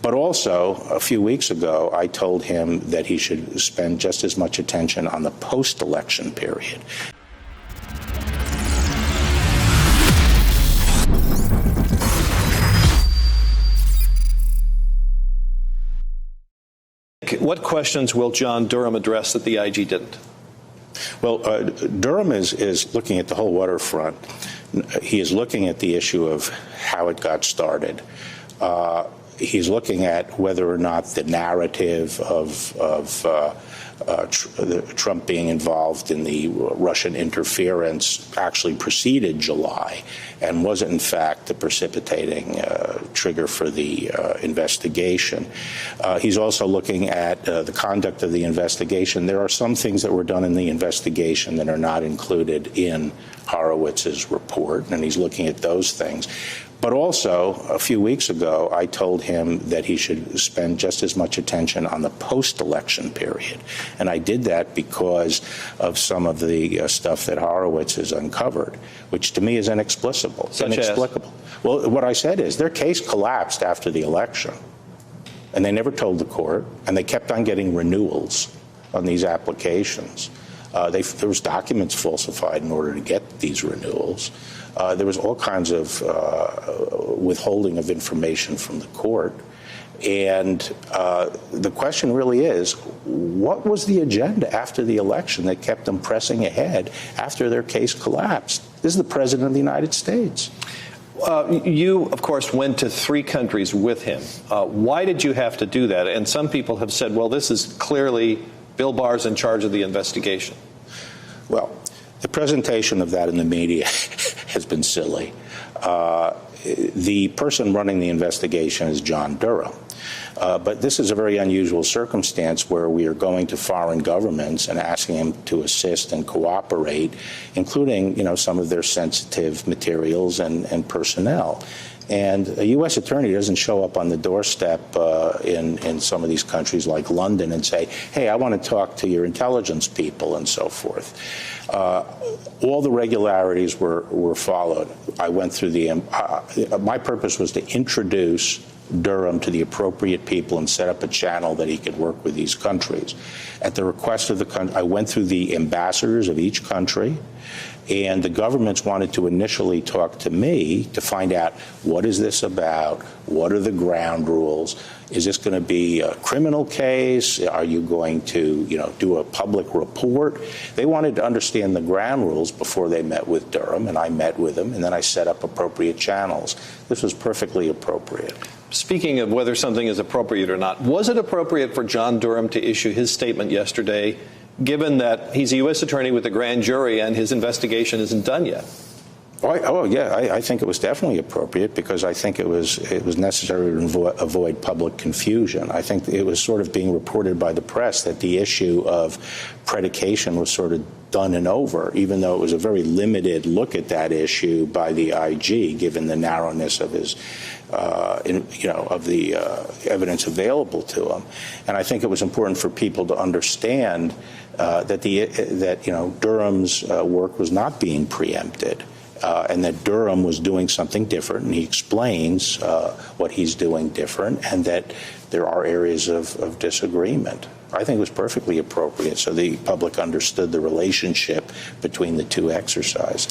But also, a few weeks ago, I told him that he should spend just as much attention on the post-election period. What questions will John Durham address that the IG didn't? Well, Durham is looking at the whole waterfront. He is looking at the issue of how it got started. He's looking at whether or not the narrative of Trump being involved in the Russian interference actually preceded July and wasn't, in fact, the precipitating trigger for the investigation. He's also looking at the conduct of the investigation. There are some things that were done in the investigation that are not included in Horowitz's report, and he's looking at those things. But also, a few weeks ago, I told him that he should spend just as much attention on the post-election period. And I did that because of some of the stuff that Horowitz has uncovered, which to me is inexplicable. Inexplicable. Well, what I said is their case collapsed after the election, and they never told the court, and they kept on getting renewals on these applications. There was documents falsified in order to get these renewals. There was all kinds of withholding of information from the court. And the question really is, what was the agenda after the election that kept them pressing ahead after their case collapsed? This is the President of the United States. You, of course, went to 3 countries with him. Why did you have to do that? And some people have said, well, this is clearly Bill Barr's in charge of the investigation. Well, the presentation of that in the media has been silly. The person running the investigation is John Durham. But this is a very unusual circumstance where we are going to foreign governments and asking them to assist and cooperate, including, some of their sensitive materials and personnel. And a U.S. attorney doesn't show up on the doorstep in some of these countries like London and say, hey, I want to talk to your intelligence people and so forth. All the regularities were followed. I went through my purpose was to introduce Durham to the appropriate people and set up a channel that he could work with these countries. At the request of the country, I went through the ambassadors of each country, and the governments wanted to initially talk to me to find out, what is this about? What are the ground rules? Is this going to be a criminal case? Are you going to, do a public report? They wanted to understand the ground rules before they met with Durham, and I met with him, and then I set up appropriate channels. This was perfectly appropriate. Speaking of whether something is appropriate or not, was it appropriate for John Durham to issue his statement yesterday, given that he's a U.S. attorney with a grand jury and his investigation isn't done yet? I think it was definitely appropriate because I think it was necessary to avoid public confusion. I think it was sort of being reported by the press that the issue of predication was sort of done and over, even though it was a very limited look at that issue by the IG, given the narrowness of his, of the evidence available to him. And I think it was important for people to understand that Durham's work was not being preempted. And that Durham was doing something different, and he explains what he's doing different, and that there are areas of disagreement. I think it was perfectly appropriate so the public understood the relationship between the two exercises.